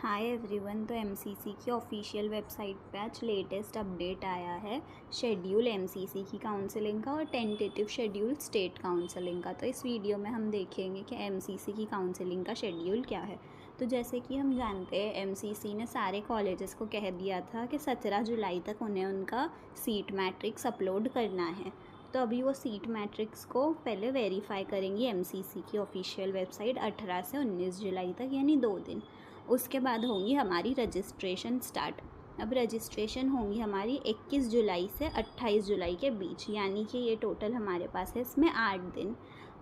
Hi everyone. तो MCC की official website पे आज लेटेस्ट अपडेट आया है शेड्यूल एमसीसी की काउंसलिंग का और टेंटेटिव शेड्यूल स्टेट काउंसलिंग का। तो इस वीडियो में हम देखेंगे कि एमसीसी की काउंसलिंग का शेड्यूल क्या है। तो जैसे कि हम जानते हैं एमसीसी ने सारे कॉलेजेस को कह दिया था कि 17 जुलाई तक उन्हें उनका सीट मैट्रिक्स अपलोड करना है। तो अभी वो सीट मैट्रिक्स को पहले वेरीफाई करेंगी एमसीसी की ऑफिशियल वेबसाइट 18 से 19 जुलाई तक, यानी 2 दिन। उसके बाद होंगी हमारी रजिस्ट्रेशन स्टार्ट। अब रजिस्ट्रेशन होंगी हमारी 21 जुलाई से 28 जुलाई के बीच, यानी कि ये टोटल हमारे पास है इसमें 8 दिन।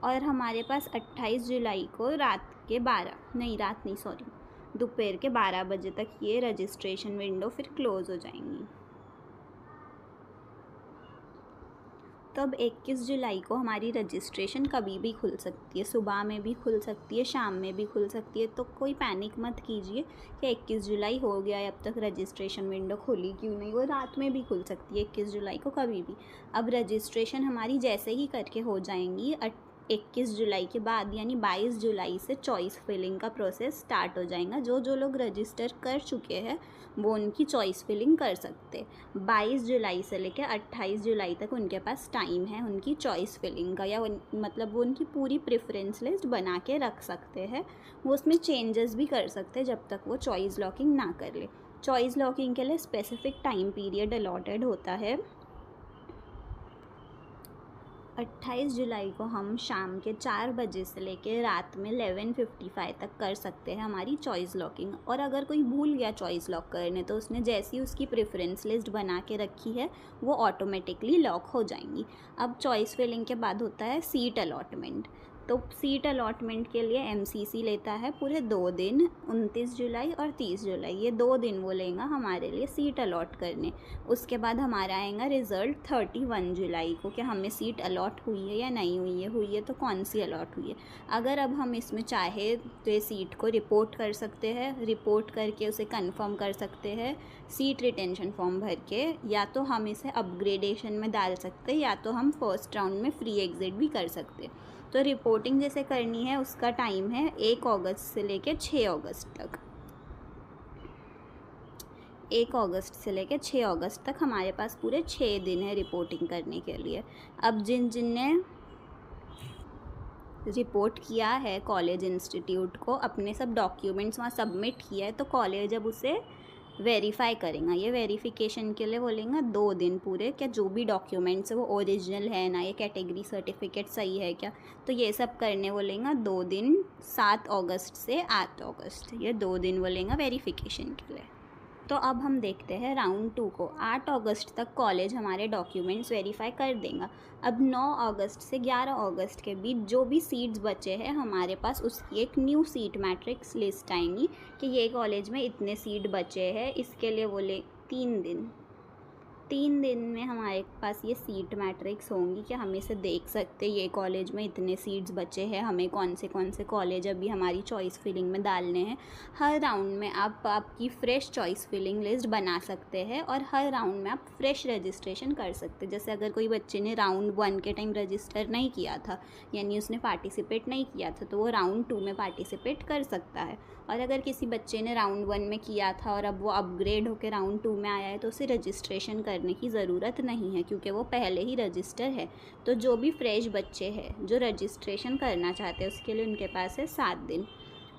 और हमारे पास 28 जुलाई को दोपहर के 12 बजे तक ये रजिस्ट्रेशन विंडो फिर क्लोज़ हो जाएंगी। तब 21 जुलाई को हमारी रजिस्ट्रेशन कभी भी खुल सकती है, सुबह में भी खुल सकती है, शाम में भी खुल सकती है। तो कोई पैनिक मत कीजिए कि 21 जुलाई हो गया है, अब तक रजिस्ट्रेशन विंडो खुली क्यों नहीं। वो रात में भी खुल सकती है 21 जुलाई को कभी भी। अब रजिस्ट्रेशन हमारी जैसे ही करके हो जाएंगी 21 जुलाई के बाद, यानी 22 जुलाई से चॉइस फिलिंग का प्रोसेस स्टार्ट हो जाएगा। जो लोग रजिस्टर कर चुके हैं वो उनकी चॉइस फिलिंग कर सकते। 22 जुलाई से लेकर 28 जुलाई तक उनके पास टाइम है उनकी चॉइस फिलिंग का, या मतलब वो उनकी पूरी प्रेफरेंस लिस्ट बना के रख सकते हैं। वो उसमें चेंजेस भी कर सकते हैं जब तक वो चॉइस लॉकिंग ना कर ले। चॉइस लॉकिंग के लिए स्पेसिफिक टाइम पीरियड अलॉटेड होता है। 28 जुलाई को हम शाम के 4 बजे से लेकर रात में 11:55 तक कर सकते हैं हमारी चॉइस लॉकिंग। और अगर कोई भूल गया चॉइस लॉक करने तो उसने जैसी उसकी प्रेफरेंस लिस्ट बना के रखी है वो ऑटोमेटिकली लॉक हो जाएंगी। अब चॉइस फिलिंग के बाद होता है सीट अलॉटमेंट। तो सीट अलॉटमेंट के लिए एमसीसी लेता है पूरे 2 दिन, 29 जुलाई और 30 जुलाई। ये 2 दिन वो लेगा हमारे लिए सीट अलॉट करने। उसके बाद हमारा आएगा रिज़ल्ट 31 जुलाई को कि हमें सीट अलॉट हुई है या नहीं हुई है तो कौन सी अलॉट हुई है। अगर अब हम इसमें चाहे तो ये सीट को रिपोर्ट कर सकते हैं, रिपोर्ट करके उसे कंफर्म कर सकते हैं सीट रिटेंशन फॉर्म भर के, या तो हम इसे अपग्रेडेशन में डाल सकते हैं, या तो हम फर्स्ट राउंड में फ्री एग्जिट भी कर सकते। तो रिपोर्टिंग जैसे करनी है उसका टाइम है 1 अगस्त से लेकर 6 अगस्त तक। 1 अगस्त से लेकर 6 अगस्त तक हमारे पास पूरे 6 दिन है रिपोर्टिंग करने के लिए। अब जिनने रिपोर्ट किया है कॉलेज इंस्टीट्यूट को, अपने सब डॉक्यूमेंट्स वहाँ सबमिट किया है, तो कॉलेज अब उसे वेरीफाई करेगा। ये वेरिफिकेशन के लिए बोलेंगे 2 दिन पूरे, क्या जो भी डॉक्यूमेंट्स है वो ओरिजिनल है ना, ये कैटेगरी सर्टिफिकेट सही है क्या, तो ये सब करने बोलेंगे 2 दिन, 7 अगस्त से 8 अगस्त, ये 2 दिन बोलेंगे वेरिफिकेशन के लिए। तो अब हम देखते हैं राउंड 2 को। 8 अगस्त तक कॉलेज हमारे डॉक्यूमेंट्स वेरीफाई कर देगा। अब 9 अगस्त से 11 अगस्त के बीच जो भी सीट्स बचे हैं हमारे पास, उसकी एक न्यू सीट मैट्रिक्स लिस्ट आएंगी कि ये कॉलेज में इतने सीट बचे हैं। इसके लिए बोले 3 दिन में हमारे पास ये सीट मैट्रिक्स होंगी कि हम इसे देख सकते ये कॉलेज में इतने सीट्स बचे हैं, हमें कौन से कॉलेज अभी हमारी चॉइस फिलिंग में डालने हैं। हर राउंड में आप आपकी फ़्रेश चॉइस फिलिंग लिस्ट बना सकते हैं और हर राउंड में आप फ्रेश रजिस्ट्रेशन कर सकते हैं। जैसे अगर कोई बच्चे ने राउंड 1 के टाइम रजिस्टर नहीं किया था, यानी उसने पार्टिसिपेट नहीं किया था, तो वो राउंड 2 में पार्टिसिपेट कर सकता है। और अगर किसी बच्चे ने राउंड 1 में किया था और अब वो अपग्रेड होकर राउंड 2 में आया है तो उसे रजिस्ट्रेशन करने की ज़रूरत नहीं है, क्योंकि वो पहले ही रजिस्टर है। तो जो भी फ्रेश बच्चे हैं जो रजिस्ट्रेशन करना चाहते हैं उसके लिए उनके पास है 7 दिन,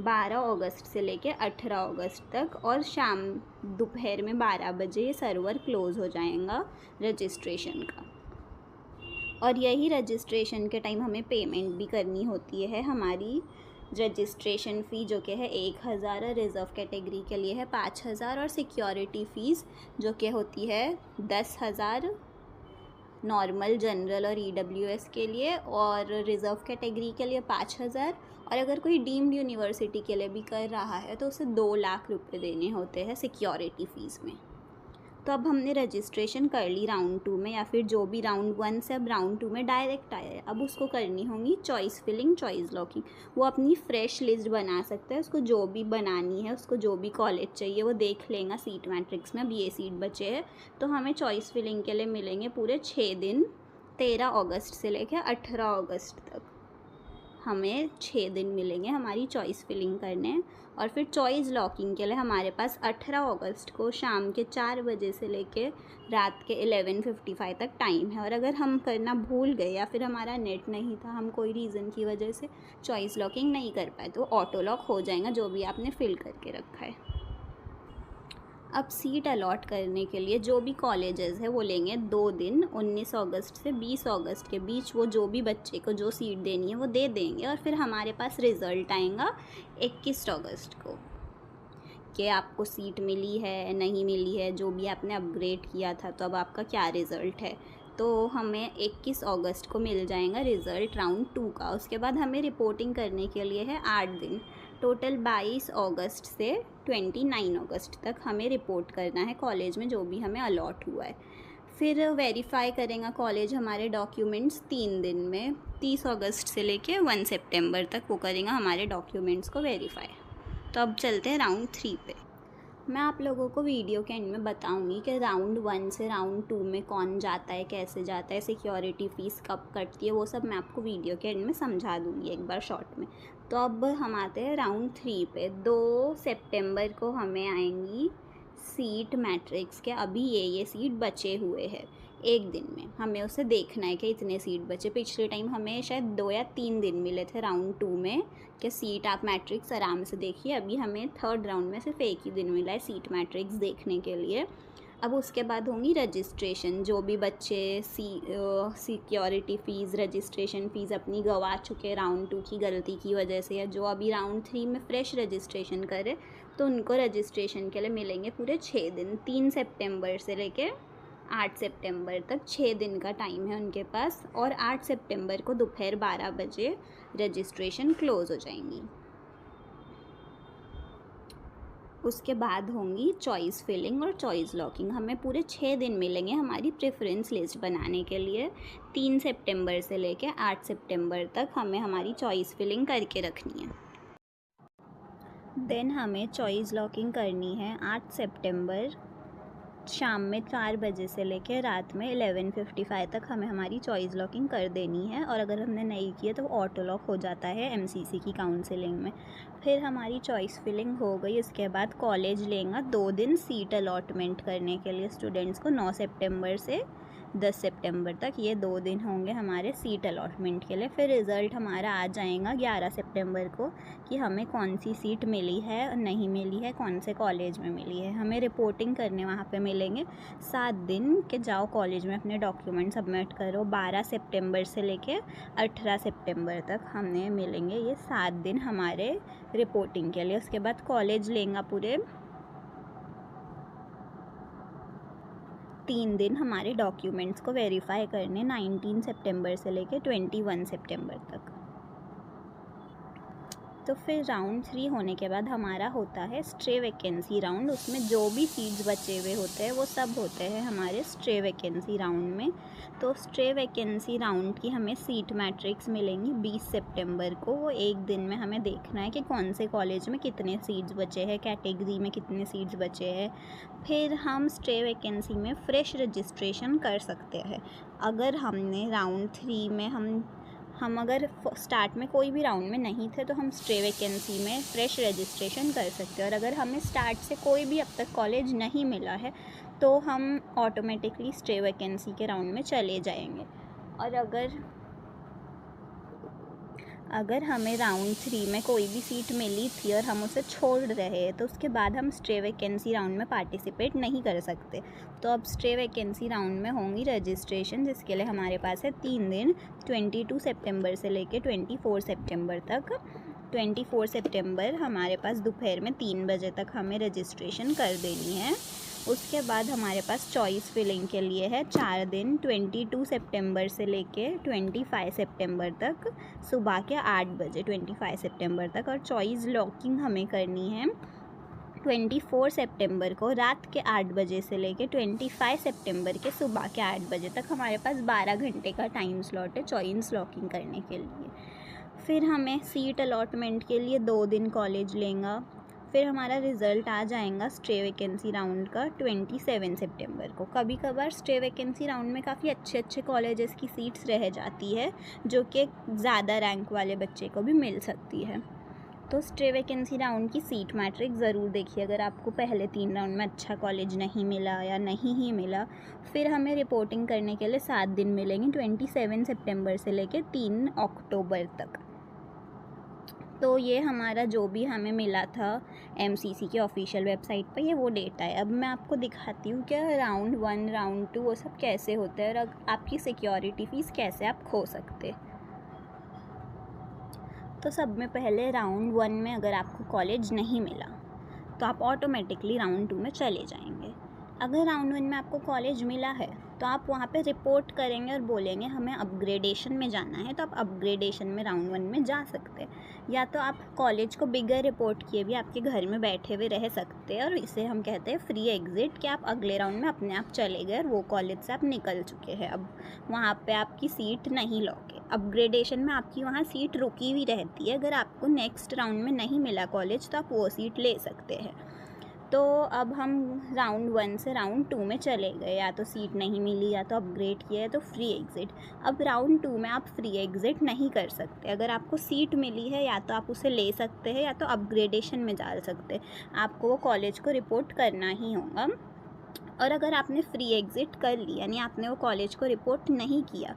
12 अगस्त से लेकर 18 अगस्त तक। और शाम दोपहर में 12 बजे ये सर्वर क्लोज़ हो जाएगा रजिस्ट्रेशन का। और यही रजिस्ट्रेशन के टाइम हमें पेमेंट भी करनी होती है। हमारी रजिस्ट्रेशन फ़ी जो कि है 1000, रिज़र्व कैटेगरी के लिए है 5000, और सिक्योरिटी फ़ीस जो कि होती है 10,000 नॉर्मल, जनरल और EWS के लिए, और रिज़र्व कैटेगरी के लिए 5000। और अगर कोई डीम्ड यूनिवर्सिटी के लिए भी कर रहा है तो उसे 2 लाख रुपए देने होते हैं सिक्योरिटी फ़ीस में। तो अब हमने रजिस्ट्रेशन कर ली राउंड 2 में, या फिर जो भी राउंड 1 से अब राउंड 2 में डायरेक्ट आया है, अब उसको करनी होंगी चॉइस फिलिंग, चॉइस लॉकिंग। वो अपनी फ्रेश लिस्ट बना सकता है, उसको जो भी बनानी है, उसको जो भी कॉलेज चाहिए वो देख लेगा सीट मैट्रिक्स में। अब ये सीट बचे हैं तो हमें चॉइस फिलिंग के लिए मिलेंगे पूरे 6 दिन, 13 अगस्त से लेकर 18 अगस्त तक। हमें 6 दिन मिलेंगे हमारी चॉइस फिलिंग करने। और फिर चॉइस लॉकिंग के लिए हमारे पास 18 अगस्त को शाम के 4 बजे से लेके रात के 11:55 तक टाइम है। और अगर हम करना भूल गए या फिर हमारा नेट नहीं था, हम कोई रीज़न की वजह से चॉइस लॉकिंग नहीं कर पाए, तो ऑटो लॉक हो जाएगा जो भी आपने फिल करके रखा है। अब सीट अलॉट करने के लिए जो भी कॉलेजेस है वो लेंगे 2 दिन, 19 अगस्त से 20 अगस्त के बीच। वो जो भी बच्चे को जो सीट देनी है वो दे देंगे। और फिर हमारे पास रिज़ल्ट आएगा 21 अगस्त को कि आपको सीट मिली है नहीं मिली है, जो भी आपने अपग्रेड किया था तो अब आपका क्या रिज़ल्ट है। तो हमें 21 अगस्त को मिल जाएगा रिज़ल्ट राउंड 2 का। उसके बाद हमें रिपोर्टिंग करने के लिए है 8 दिन, टोटल 22 अगस्त से 29 अगस्त तक हमें रिपोर्ट करना है कॉलेज में जो भी हमें अलॉट हुआ है। फिर वेरीफाई करेगा कॉलेज हमारे डॉक्यूमेंट्स 3 दिन में, 30 अगस्त से लेके 1 सितंबर तक वो करेगा हमारे डॉक्यूमेंट्स को वेरीफाई। तो अब चलते हैं राउंड 3 पे। मैं आप लोगों को वीडियो के एंड में बताऊंगी कि राउंड 1 से राउंड 2 में कौन जाता है, कैसे जाता है, सिक्योरिटी फ़ीस कब कटती है, वो सब मैं आपको वीडियो के एंड में समझा दूंगी एक बार शॉर्ट में। तो अब हम आते हैं राउंड 3 पे। 2 सितंबर को हमें आएंगी सीट मैट्रिक्स के। अभी ये सीट बचे हुए हैं, एक दिन में हमें उसे देखना है कि इतने सीट बचे। पिछले टाइम हमें शायद 2 या 3 दिन मिले थे राउंड 2 में कि सीट आप मैट्रिक्स आराम से देखिए। अभी हमें 3rd राउंड में सिर्फ एक ही दिन मिला है सीट मैट्रिक्स देखने के लिए। अब उसके बाद होंगी रजिस्ट्रेशन। जो भी बच्चे सिक्योरिटी फ़ीस, रजिस्ट्रेशन फ़ीस अपनी गंवा चुके राउंड 2 की गलती की वजह से, या जो अभी राउंड 3 में फ्रेश रजिस्ट्रेशन करे, तो उनको रजिस्ट्रेशन के लिए मिलेंगे पूरे 6 दिन। 3 सितंबर से लेके 8 सितंबर तक 6 दिन का टाइम है उनके पास। और 8 सितंबर को दोपहर 12 बजे रजिस्ट्रेशन क्लोज़ हो जाएंगी। उसके बाद होंगी चॉइस फिलिंग और चॉइस लॉकिंग। हमें पूरे 6 दिन मिलेंगे हमारी प्रेफरेंस लिस्ट बनाने के लिए। 3 सितंबर से लेके 8 सितंबर तक हमें हमारी चॉइस फिलिंग करके रखनी है। देन हमें चॉइस लॉकिंग करनी है 8 सितंबर शाम में 4 बजे से लेकर रात में 11:55 तक हमें हमारी चॉइस लॉकिंग कर देनी है। और अगर हमने नहीं किया तो ऑटो लॉक हो जाता है एमसीसी की काउंसलिंग में। फिर हमारी चॉइस फिलिंग हो गई। उसके बाद कॉलेज लेगा 2 दिन सीट अलॉटमेंट करने के लिए स्टूडेंट्स को, 9 सितंबर से 10 सितंबर तक। ये 2 दिन होंगे हमारे सीट अलॉटमेंट के लिए। फिर रिज़ल्ट हमारा आ जाएगा 11 सितंबर को कि हमें कौन सी सीट मिली है और नहीं मिली है, कौन से कॉलेज में मिली है। हमें रिपोर्टिंग करने वहाँ पे मिलेंगे 7 दिन कि जाओ कॉलेज में अपने डॉक्यूमेंट सबमिट करो। 12 सितंबर से लेके 18 सितंबर तक हमें मिलेंगे ये 7 दिन हमारे रिपोर्टिंग के लिए। उसके बाद कॉलेज लेगा पूरे 3 दिन हमारे डॉक्यूमेंट्स को वेरीफाई करने, 19 सितंबर से लेके 21 सितंबर तक। तो फिर राउंड 3 होने के बाद हमारा होता है स्ट्रे वैकेंसी राउंड। उसमें जो भी सीट्स बचे हुए होते हैं वो सब होते हैं हमारे स्ट्रे वैकेंसी राउंड में। तो स्ट्रे वैकेंसी राउंड की हमें सीट मैट्रिक्स मिलेंगी 20 सितंबर को। वो एक दिन में हमें देखना है कि कौन से कॉलेज में कितने सीट्स बचे हैं, कैटेगरी में कितने सीट्स बचे हैं। फिर हम स्ट्रे वैकेंसी में फ़्रेश रजिस्ट्रेशन कर सकते हैं। अगर हमने राउंड 3 में हम अगर स्टार्ट में कोई भी राउंड में नहीं थे तो हम स्ट्रे वैकेंसी में फ़्रेश रजिस्ट्रेशन कर सकते हैं। और अगर हमें स्टार्ट से कोई भी अब तक कॉलेज नहीं मिला है तो हम ऑटोमेटिकली स्ट्रे वैकेंसी के राउंड में चले जाएंगे। और अगर हमें राउंड 3 में कोई भी सीट मिली थी और हम उसे छोड़ रहे हैं तो उसके बाद हम स्ट्रे वैकेंसी राउंड में पार्टिसिपेट नहीं कर सकते। तो अब स्ट्रे वैकेंसी राउंड में होंगी रजिस्ट्रेशन, जिसके लिए हमारे पास है 3 दिन, 22 सितंबर से लेके 24 सितंबर तक। 24 सितंबर हमारे पास दोपहर में 3 बजे तक हमें रजिस्ट्रेशन कर देनी है। उसके बाद हमारे पास चॉइस फिलिंग के लिए है 4 दिन, 22 सितंबर से लेके 25 सितंबर तक सुबह के 8 बजे 25 सितंबर तक। और चॉइस लॉकिंग हमें करनी है 24 सितंबर को रात के 8 बजे से लेके 25 सितंबर के सुबह के 8 बजे तक। हमारे पास 12 घंटे का टाइम स्लॉट है चॉइस लॉकिंग करने के लिए। फिर हमें सीट अलॉटमेंट के लिए 2 दिन कॉलेज लेगा। फिर हमारा रिज़ल्ट आ जाएगा स्टे वैकेंसी राउंड का 27 सितंबर को। कभी कभार स्टे वैकेंसी राउंड में काफ़ी अच्छे अच्छे कॉलेजेस की सीट्स रह जाती है जो कि ज़्यादा रैंक वाले बच्चे को भी मिल सकती है। तो स्टे वैकेंसी राउंड की सीट मैट्रिक्स ज़रूर देखिए। अगर आपको पहले 3 राउंड में अच्छा कॉलेज नहीं मिला या नहीं ही मिला, फिर हमें रिपोर्टिंग करने के लिए 7 दिन मिलेंगे 27 सितंबर से लेकर 3 अक्टूबर तक। तो ये हमारा जो भी हमें मिला था MCC की ऑफिशियल वेबसाइट पर, ये वो डेटा है। अब मैं आपको दिखाती हूँ कि राउंड 1 राउंड 2 वो सब कैसे होते हैं और आपकी सिक्योरिटी फ़ीस कैसे आप खो सकते। तो सब में पहले राउंड 1 में अगर आपको कॉलेज नहीं मिला तो आप ऑटोमेटिकली राउंड 2 में चले जाएंगे। अगर राउंड 1 में आपको कॉलेज मिला है तो आप वहाँ पे रिपोर्ट करेंगे और बोलेंगे हमें अपग्रेडेशन में जाना है, तो आप अपग्रेडेशन में राउंड 1 में जा सकते हैं। या तो आप कॉलेज को बिगर रिपोर्ट किए भी आपके घर में बैठे हुए रह सकते हैं, और इसे हम कहते हैं फ्री एग्ज़िट, कि आप अगले राउंड में अपने आप चले गए और वो कॉलेज से आप निकल चुके हैं। अब वहाँ पे आपकी सीट नहीं लॉक है। अपग्रेडेशन में आपकी वहाँ सीट रुकी हुई रहती है। अगर आपको नेक्स्ट राउंड में नहीं मिला कॉलेज तो आप वो सीट ले सकते हैं। तो अब हम राउंड 1 से राउंड 2 में चले गए, या तो सीट नहीं मिली या तो अपग्रेड किया है तो फ्री एग्ज़िट। अब राउंड 2 में आप फ्री एग्ज़िट नहीं कर सकते। अगर आपको सीट मिली है या तो आप उसे ले सकते हैं या तो अपग्रेडेशन में जा सकते हैं। आपको वो कॉलेज को रिपोर्ट करना ही होगा। और अगर आपने फ्री एग्ज़िट कर ली यानी आपने वो कॉलेज को रिपोर्ट नहीं किया,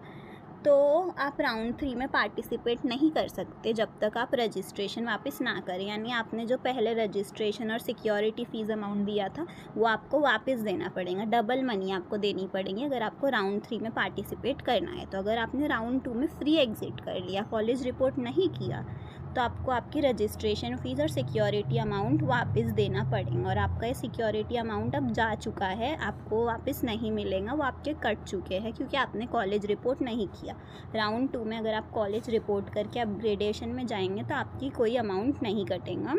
तो आप राउंड 3 में पार्टिसिपेट नहीं कर सकते जब तक आप रजिस्ट्रेशन वापस ना करें। यानी आपने जो पहले रजिस्ट्रेशन और सिक्योरिटी फ़ीस अमाउंट दिया था वो आपको वापस देना पड़ेगा। डबल मनी आपको देनी पड़ेगी अगर आपको राउंड 3 में पार्टिसिपेट करना है। तो अगर आपने राउंड 2 में फ्री एग्ज़िट कर लिया, कॉलेज रिपोर्ट नहीं किया, तो आपको आपकी रजिस्ट्रेशन फ़ीस और सिक्योरिटी अमाउंट वापस देना पड़ेगा। और आपका ये सिक्योरिटी अमाउंट अब जा चुका है, आपको वापस नहीं मिलेगा, वो आपके कट चुके हैं क्योंकि आपने कॉलेज रिपोर्ट नहीं किया। राउंड 2 में अगर आप कॉलेज रिपोर्ट करके अपग्रेडेशन में जाएंगे तो आपकी कोई अमाउंट नहीं कटेगा।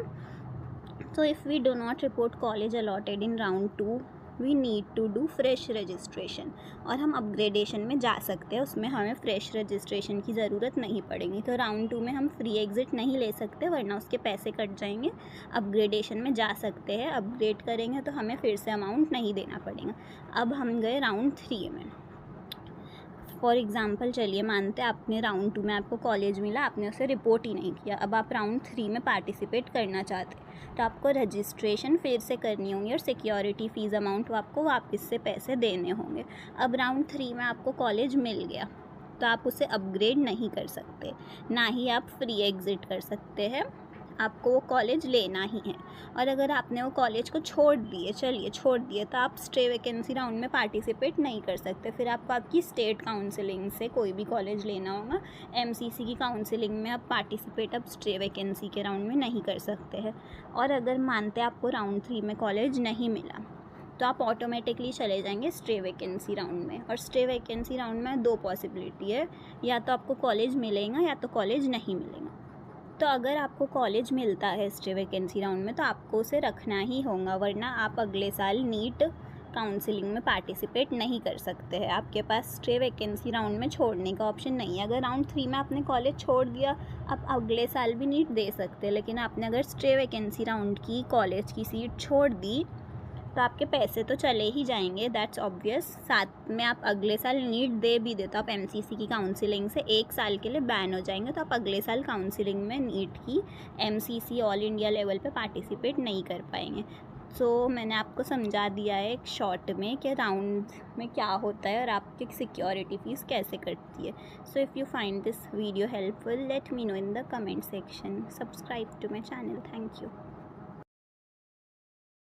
तो if we do not report college allotted in round 2 we need to do fresh registration. और हम अपग्रेडेशन में जा सकते हैं, उसमें हमें फ्रेश रजिस्ट्रेशन की ज़रूरत नहीं पड़ेगी। तो राउंड 2 में हम फ्री एग्ज़िट नहीं ले सकते वरना उसके पैसे कट जाएंगे। अपग्रेडेशन में जा सकते हैं, अपग्रेड करेंगे तो हमें फिर से अमाउंट नहीं देना पड़ेगा। अब हम गए राउंड 3 में। फॉर एग्ज़ाम्पल चलिए मानते हैं आपने राउंड 2 में आपको कॉलेज मिला, आपने उसे रिपोर्ट ही नहीं किया। अब आप राउंड 3 में पार्टिसिपेट करना चाहते हैं तो आपको रजिस्ट्रेशन फिर से करनी होगी और सिक्योरिटी फ़ीस अमाउंट आपको वापस से पैसे देने होंगे। अब राउंड 3 में आपको कॉलेज मिल गया तो आप उसे अपग्रेड नहीं कर सकते, ना ही आप फ्री एग्ज़िट कर सकते हैं। आपको वो कॉलेज लेना ही है। और अगर आपने वो कॉलेज को छोड़ दिए तो आप स्टे वैकेंसी राउंड में पार्टिसिपेट नहीं कर सकते। फिर आपको आपकी स्टेट काउंसलिंग से कोई भी कॉलेज लेना होगा। MCC की काउंसलिंग में आप पार्टिसिपेट अब स्टे वैकेंसी के राउंड में नहीं कर सकते हैं। और अगर मानते आपको राउंड 3 में कॉलेज नहीं मिला तो आप ऑटोमेटिकली चले जाएंगे स्टे वैकेंसी राउंड में। और स्टे वैकेंसी राउंड में 2 पॉसिबिलिटी है, या तो आपको कॉलेज मिलेगा या तो कॉलेज नहीं मिलेगा। तो अगर आपको कॉलेज मिलता है स्टे वैकेंसी राउंड में तो आपको उसे रखना ही होगा, वरना आप अगले साल नीट काउंसलिंग में पार्टिसिपेट नहीं कर सकते हैं। आपके पास स्टे वैकेंसी राउंड में छोड़ने का ऑप्शन नहीं है। अगर राउंड 3 में आपने कॉलेज छोड़ दिया, आप अगले साल भी नीट दे सकते हैं, लेकिन आपने अगर स्टे वैकेंसी राउंड की कॉलेज की सीट छोड़ दी तो आपके पैसे तो चले ही जाएंगे, दैट्स ऑब्वियस। साथ में आप अगले साल नीट दे भी दे तो आप MCC की काउंसलिंग से 1 साल के लिए बैन हो जाएंगे। तो आप अगले साल काउंसलिंग में नीट की MCC ऑल इंडिया लेवल पे पार्टिसिपेट नहीं कर पाएंगे। सो मैंने आपको समझा दिया है एक शॉर्ट में कि राउंड में क्या होता है और आपकी सिक्योरिटी फ़ीस कैसे कटती है। So if you find this video helpful, let me know in the comment section. Subscribe to my channel. Thank you.